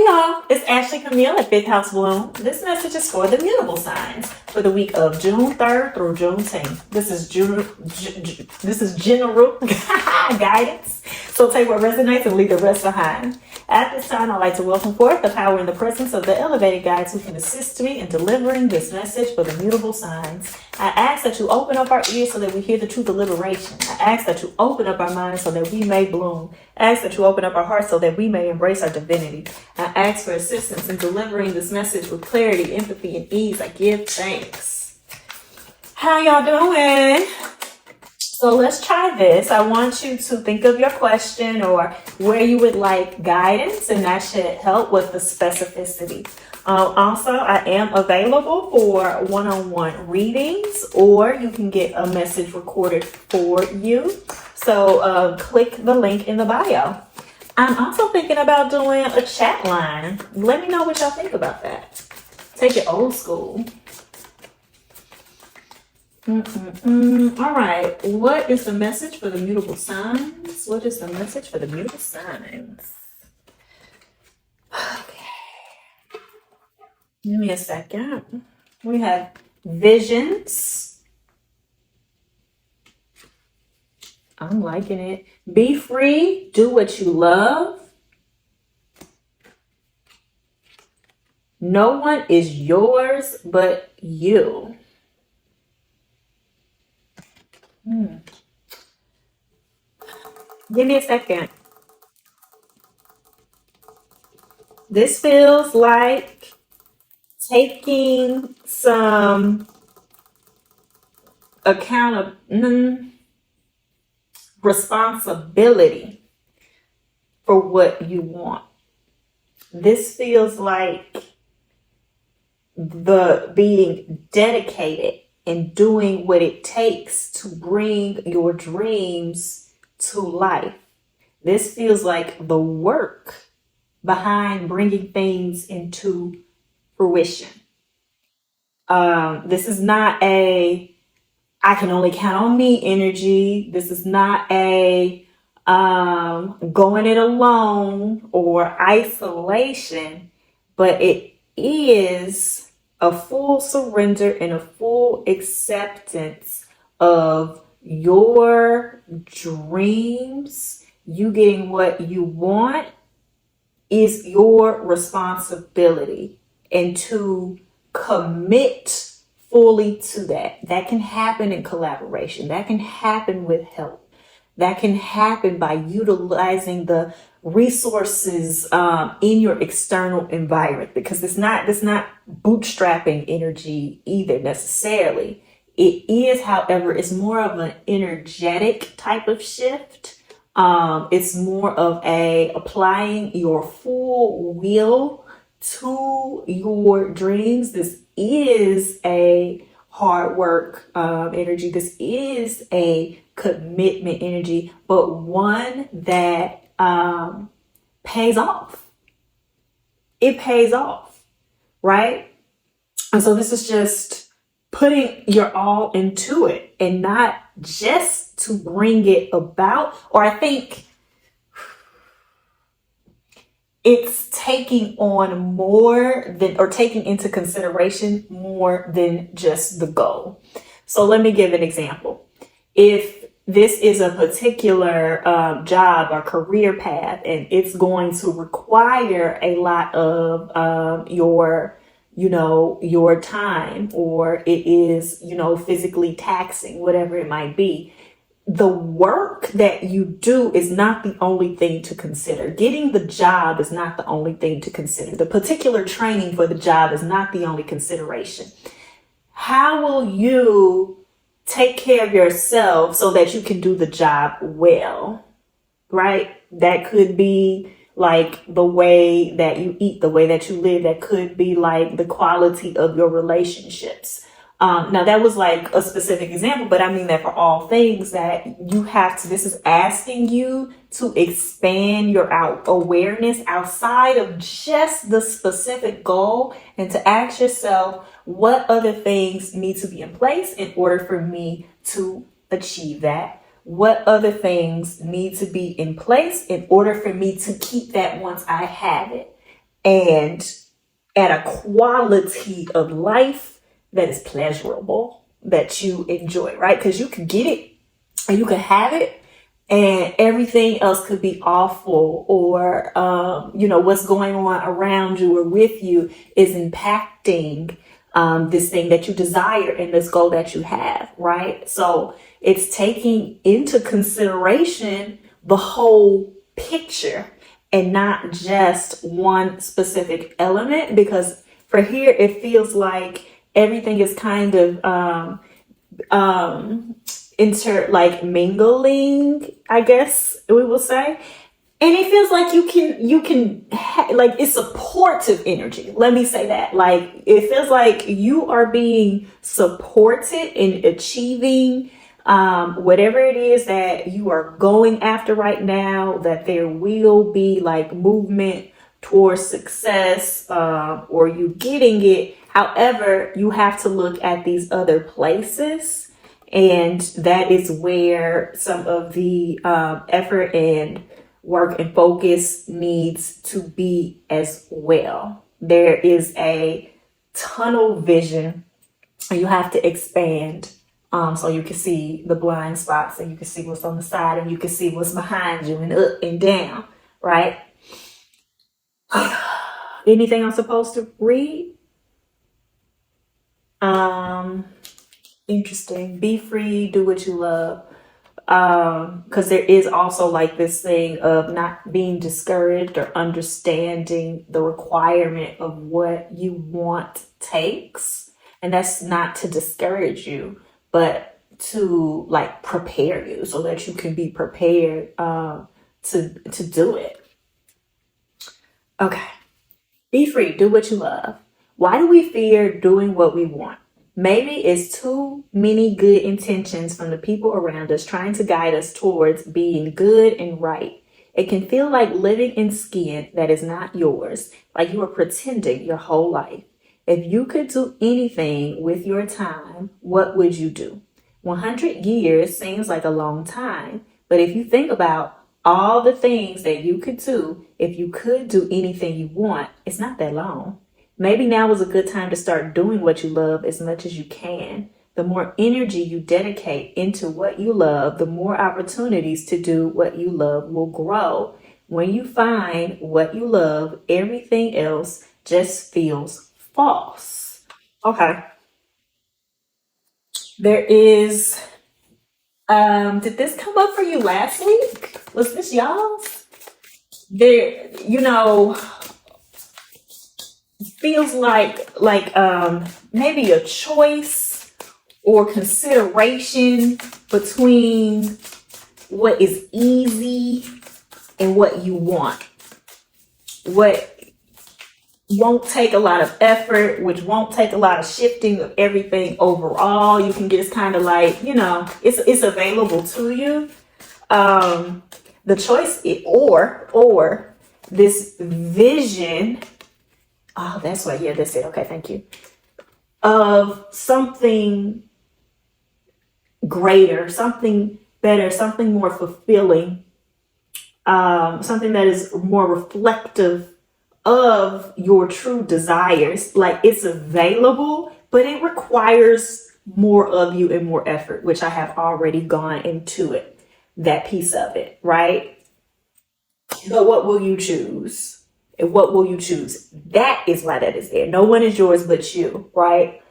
y'all, it's Ashley Camille at Fifth House Bloom. This message is for the mutable signs for the week of June 3rd through June 10th. This is general guidance, so take what resonates and leave the rest behind. At this time, I'd like to welcome forth the power and the presence of the elevated guides who can assist me in delivering this message for the mutable signs. I ask that you open up our ears so that we hear the truth of liberation. I ask that you open up our minds so that we may bloom. I ask that you open up our hearts so that we may embrace our divinity. I ask for assistance in delivering this message with clarity, empathy, and ease. I give thanks. How y'all doing? So let's try this. I want you to think of your question or where you would like guidance, and that should help with the specificity. Also, I am available for one-on-one readings, or you can get a message recorded for you. So click the link in the bio. I'm also thinking about doing a chat line. Let me know what y'all think about that. Take it old school. All right. What is the message for the mutable signs? What is the message for the mutable signs? Okay. Give me a second. We have visions. I'm liking it. Be free. Do what you love. No one is yours but you. Give me a second. This feels like taking some responsibility for what you want. This feels like the being dedicated and doing what it takes to bring your dreams to life. This feels like the work behind bringing things into fruition. This is not a I can only count on me energy. This is not a going it alone or isolation, but it is a full surrender and a full acceptance of your dreams. You getting what you want is your responsibility, and to commit fully to that. That can happen in collaboration. That can happen with help. That can happen by utilizing the resources in your external environment, because it's not bootstrapping energy either necessarily. It is, however, it's more of an energetic type of shift. It's more of a applying your full will to your dreams. This is a hard work energy. This is a commitment energy, but one that pays off. It pays off, right? And so this is just putting your all into it, and not just to bring it about. Or I think it's taking on more than, or taking into consideration more than just the goal. So let me give an example. If this is a particular job or career path, and it's going to require a lot of your time, or it is, physically taxing, whatever it might be, the work that you do is not the only thing to consider. Getting the job is not the only thing to consider. The particular training for the job is not the only consideration. How will you take care of yourself so that you can do the job well, right? That could be like the way that you eat, the way that you live. That could be like the quality of your relationships. Now that was like a specific example, but I mean that for all things that you have to, this is asking you to expand your awareness outside of just the specific goal, and to ask yourself, what other things need to be in place in order for me to achieve that? What other things need to be in place in order for me to keep that once I have it? and at a quality of life that is pleasurable, that you enjoy, right? Because you can get it and you can have it, and everything else could be awful, or what's going on around you or with you is impacting this thing that you desire and this goal that you have, right? So it's taking into consideration the whole picture and not just one specific element, because for here it feels like everything is kind of like mingling, I guess we will say. And it feels like like it's supportive energy. Let me say that. Like it feels like you are being supported in achieving whatever it is that you are going after right now, that there will be like movement towards success, or you getting it. However, you have to look at these other places, and that is where some of the effort and work and focus needs to be as well. There is a tunnel vision, and you have to expand, so you can see the blind spots, and you can see what's on the side, and you can see what's behind you and up and down, right? Anything I'm supposed to read? Interesting. Be free, do what you love. Because there is also like this thing of not being discouraged or understanding the requirement of what you want takes. And that's not to discourage you, but to like prepare you so that you can be prepared to do it. Okay. Be free, do what you love. Why do we fear doing what we want? Maybe it's too many good intentions from the people around us trying to guide us towards being good and right. It can feel like living in skin that is not yours, like you are pretending your whole life. If you could do anything with your time, what would you do? 100 years seems like a long time, but if you think about all the things that you could do, if you could do anything you want, it's not that long. Maybe now is a good time to start doing what you love as much as you can. The more energy you dedicate into what you love, the more opportunities to do what you love will grow. When you find what you love, everything else just feels false. Okay. There is, did this come up for you last week? Was this y'all's? There, feels like maybe a choice or consideration between what is easy and what you want, what won't take a lot of effort, which won't take a lot of shifting of everything overall. You can just kind of like, it's available to you. The choice or this vision. Oh, that's what. Yeah, that's it. Okay, thank you. Of something greater, something better, something more fulfilling, something that is more reflective of your true desires. Like it's available, but it requires more of you and more effort, which I have already gone into it, that piece of it, right? But what will you choose? And what will you choose? That is why that is there. No one is yours but you, right?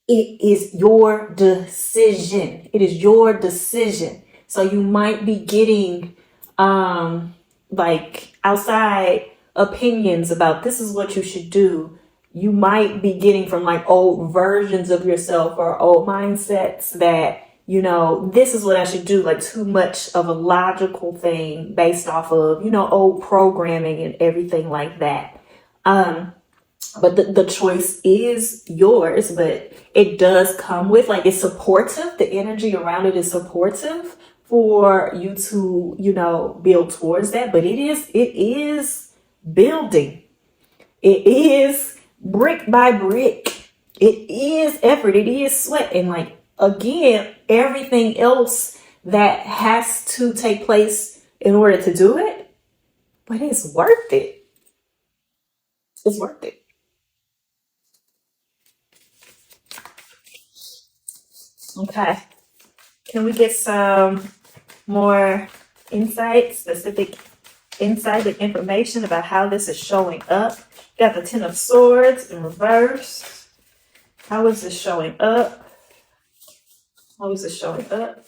It is your decision. It is your decision. So you might be getting like outside opinions about this is what you should do. You might be getting from like old versions of yourself or old mindsets that this is what I should do, like too much of a logical thing based off of, old programming and everything like that. But the choice is yours, but it does come with like, it's supportive. The energy around it is supportive for you to, build towards that. But it is building. It is brick by brick. It is effort. It is sweat. And like, again, everything else that has to take place in order to do it, but it's worth it. It's worth it. Okay. Can we get some more insight, specific insight and information about how this is showing up? Got the Ten of Swords in reverse. How is this showing up? How is this showing up?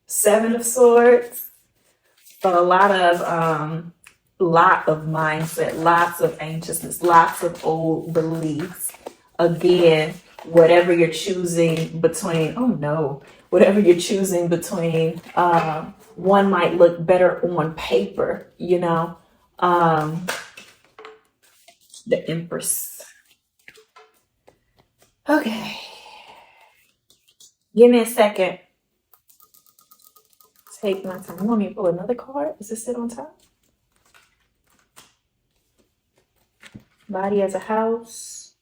Seven of Swords. But a lot of mindset, lots of anxiousness, lots of old beliefs. Again, whatever you're choosing between, oh no, whatever you're choosing between, one might look better on paper, you know. The Empress. Okay, give me a second. Take my time. You want me to pull another card? Does this sit on top? Body as a house.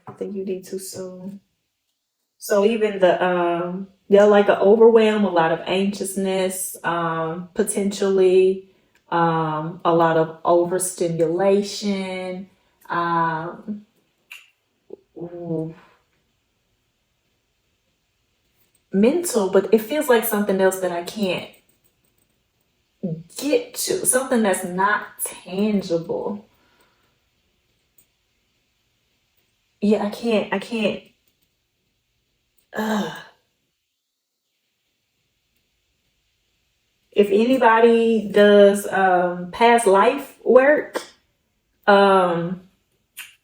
Everything you need too soon. So even yeah, like an overwhelm, a lot of anxiousness, potentially, a lot of overstimulation, ooh, mental, but it feels like something else that I can't get to, something that's not tangible. Yeah, I can't. Uh, if anybody does past life work, um,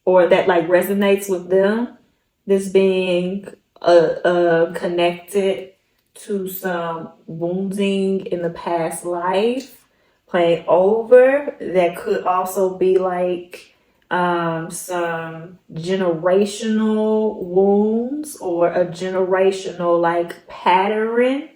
or that like resonates with them, this being connected to some wounding in the past life playing over, that could also be like some generational wounds or a generational like pattern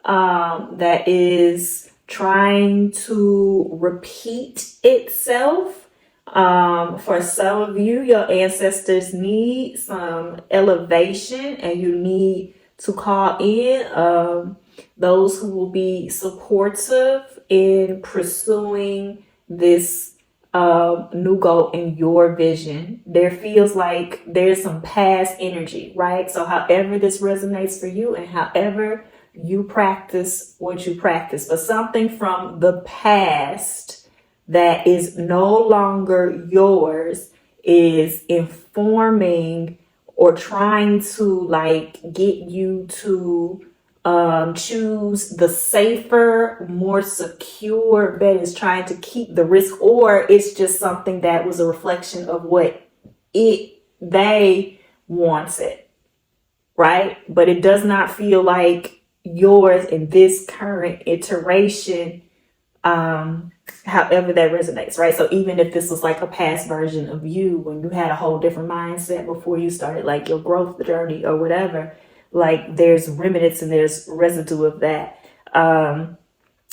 that is trying to repeat itself. For some of you, your ancestors need some elevation and you need to call in those who will be supportive in pursuing this new goal in your vision. There feels like there's some past energy, right? So however this resonates for you and however you practice what you practice, but something from the past that is no longer yours is informing or trying to like get you to choose the safer, more secure bet, is trying to keep the risk, or it's just something that was a reflection of what they wanted, right? But it does not feel like yours in this current iteration, however that resonates, right? So even if this was like a past version of you when you had a whole different mindset before you started like your growth journey or whatever, like there's remnants and there's residue of that.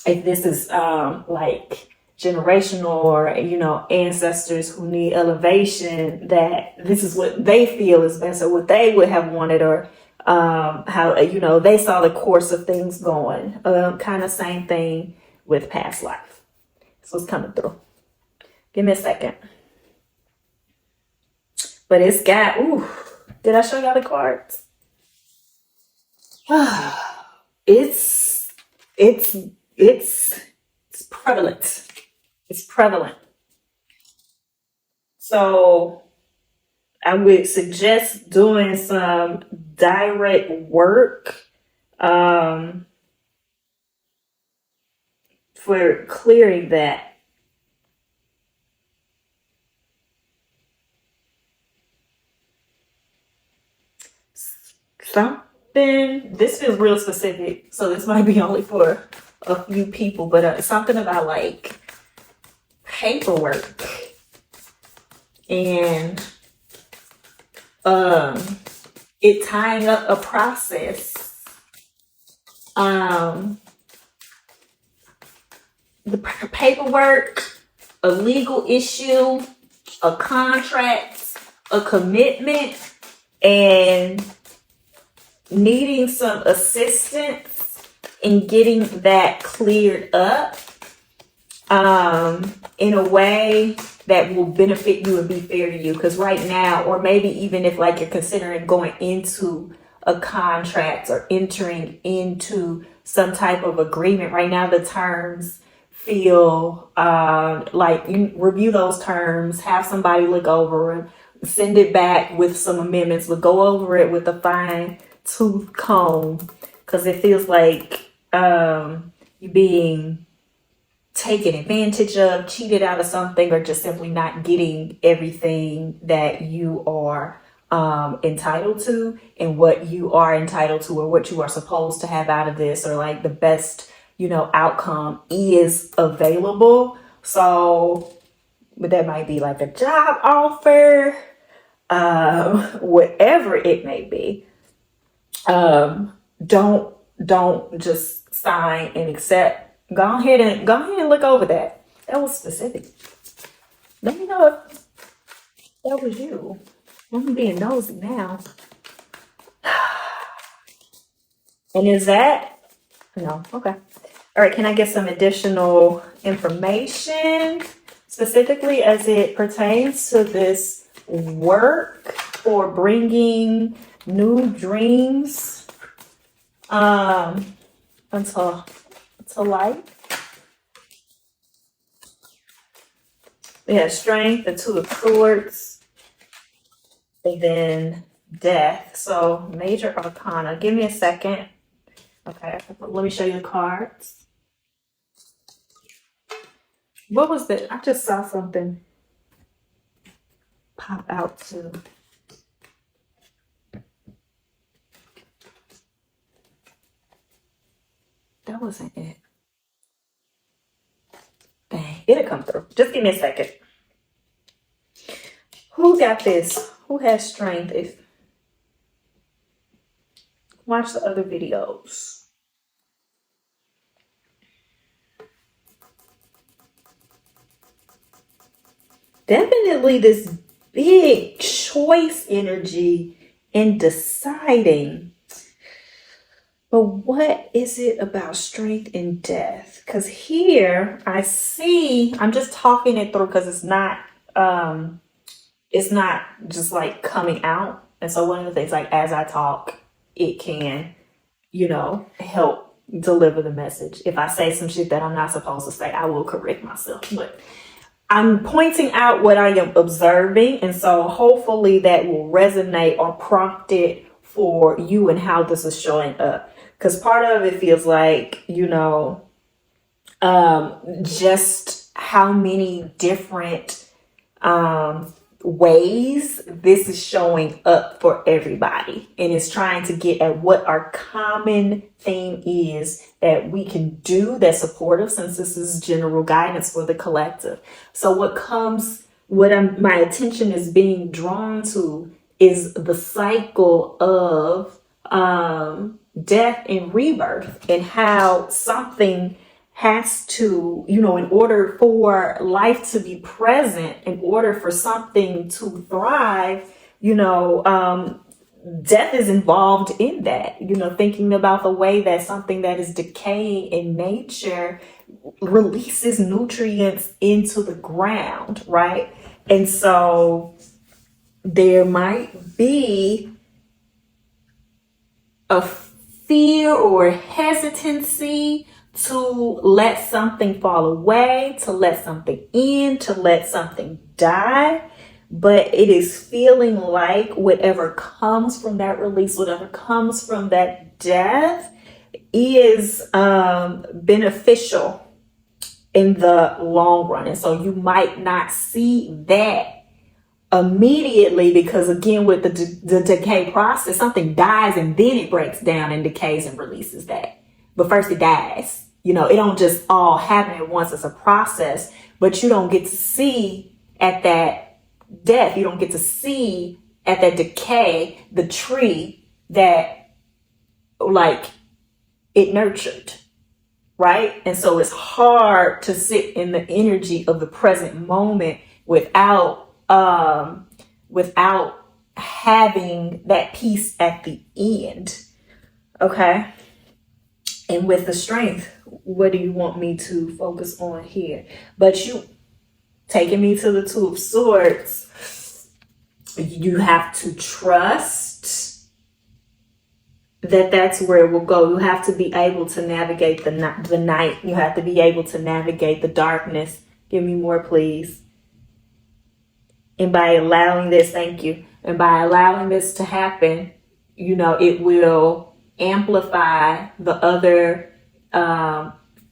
If this is like generational or ancestors who need elevation, that this is what they feel is best or what they would have wanted, or how they saw the course of things going, kind of same thing with past life. So it's coming through. Give me a second. But it's got, did I show y'all the cards? it's prevalent. It's prevalent. So I would suggest doing some direct work for clearing that. This feels real specific, so this might be only for a few people, but something about like paperwork and it tying up a process. The paperwork, a legal issue, a contract, a commitment, and needing some assistance in getting that cleared up in a way that will benefit you and be fair to you. Because right now, or maybe even if like you're considering going into a contract or entering into some type of agreement, right now the terms feel like you review those terms, have somebody look over it, send it back with some amendments, but go over it with a fine tooth comb, because it feels like you being taken advantage of, cheated out of something, or just simply not getting everything that you are entitled to, and what you are entitled to, or what you are supposed to have out of this, or like the best, outcome is available. So, but that might be like a job offer, whatever it may be. Don't just sign and accept. Go ahead and look over that. That was specific. Let me know if that was you. I'm being nosy now. And is that no? Okay. All right. Can I get some additional information, specifically as it pertains to this work for bringing new dreams until to light? We have strength, the two of swords, and then death. So major arcana. Give me a second. Okay, let me show you the cards. What was that? I just saw something pop out too. That wasn't it. Dang, it'll come through. Just give me a second. Who got this? Who has strength? Watch the other videos. Definitely this big choice energy in deciding. But what is it about strength and death? Because here I see, I'm just talking it through because it's not just like coming out. And so one of the things, like as I talk, it can, help deliver the message. If I say some shit that I'm not supposed to say, I will correct myself. But I'm pointing out what I am observing. And so hopefully that will resonate or prompt it for you and how this is showing up. Because part of it feels like, just how many different ways this is showing up for everybody, and it's trying to get at what our common theme is that we can do that's supportive, since this is general guidance for the collective. So my attention is being drawn to is the cycle of death and rebirth, and how something has to, in order for life to be present, in order for something to thrive, death is involved in that, thinking about the way that something that is decaying in nature releases nutrients into the ground, right? And so there might be a fear or hesitancy to let something fall away, to let something in, to let something die. But it is feeling like whatever comes from that release, whatever comes from that death is beneficial in the long run. And so you might not see that immediately, because again, with the decay process, something dies and then it breaks down and decays and releases that. But first it dies. It don't just all happen at once. It's a process, but you don't get to see at that death. You don't get to see at that decay the tree that like it nurtured, right? And so it's hard to sit in the energy of the present moment without having that peace at the end. Okay. And with the strength, what do you want me to focus on here? But you taking me to the Two of Swords, you have to trust that that's where it will go. You have to be able to navigate the night. You have to be able to navigate the darkness. Give me more, please. And by allowing this, thank you. And by allowing this to happen, it will amplify the other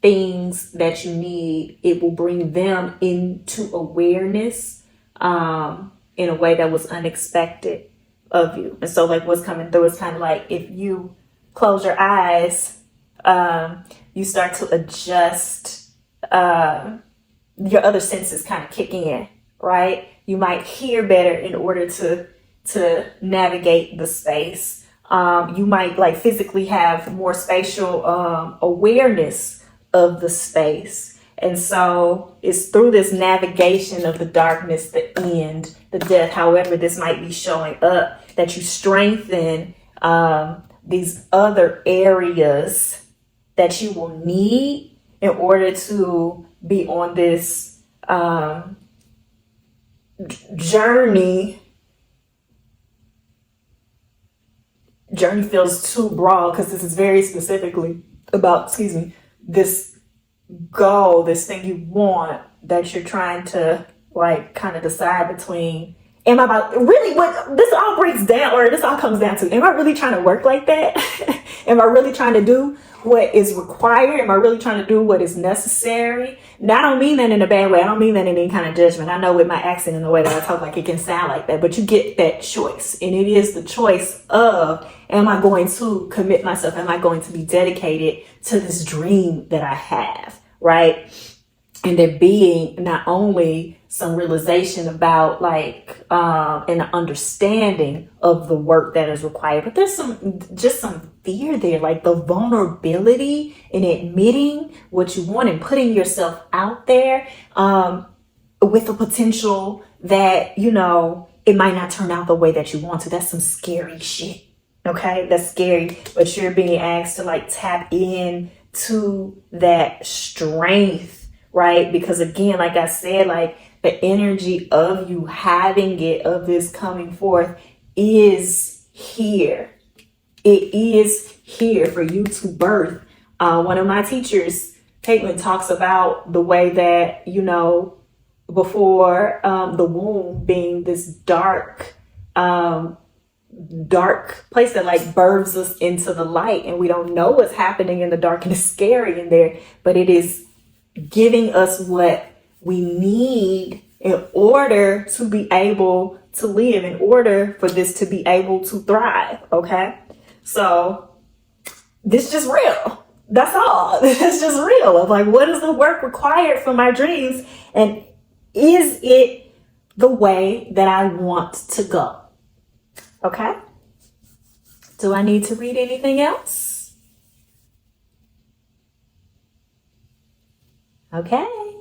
things that you need. It will bring them into awareness in a way that was unexpected of you. And so like what's coming through is kind of like if you close your eyes, you start to adjust, your other senses kind of kicking in, right? You might hear better in order to navigate the space. You might like physically have more spatial awareness of the space. And so it's through this navigation of the darkness, the end, the death, however this might be showing up, that you strengthen these other areas that you will need in order to be on this journey. Journey feels too broad because this is very specifically about, this goal, this thing you want that you're trying to like kind of decide between. Am I about really what this all breaks down, or this all comes down to? Am I really trying to work like that? Am I really trying to do what is required? Am I really trying to do what is necessary? Now, I don't mean that in a bad way. I don't mean that in any kind of judgment. I know with my accent and the way that I talk, like it can sound like that, but you get that choice. And it is the choice of, am I going to commit myself? Am I going to be dedicated to this dream that I have, right? And there being not only some realization about like an understanding of the work that is required, but there's some fear there, like the vulnerability in admitting what you want and putting yourself out there with the potential that it might not turn out the way that you want to. That's some scary shit. Okay, that's scary, but you're being asked to like tap in to that strength. Right? Because again, like I said, like the energy of you having it, of this coming forth is here. It is here for you to birth. One of my teachers, Caitlin, talks about the way that, before the womb being this dark place that like births us into the light, and we don't know what's happening in the dark, and it's scary in there, but it is giving us what we need in order to be able to live, in order for this to be able to thrive. Okay. So this just real. That's all. This is just real of like, what is the work required for my dreams? And is it the way that I want to go? Okay. Do I need to read anything else? Okay.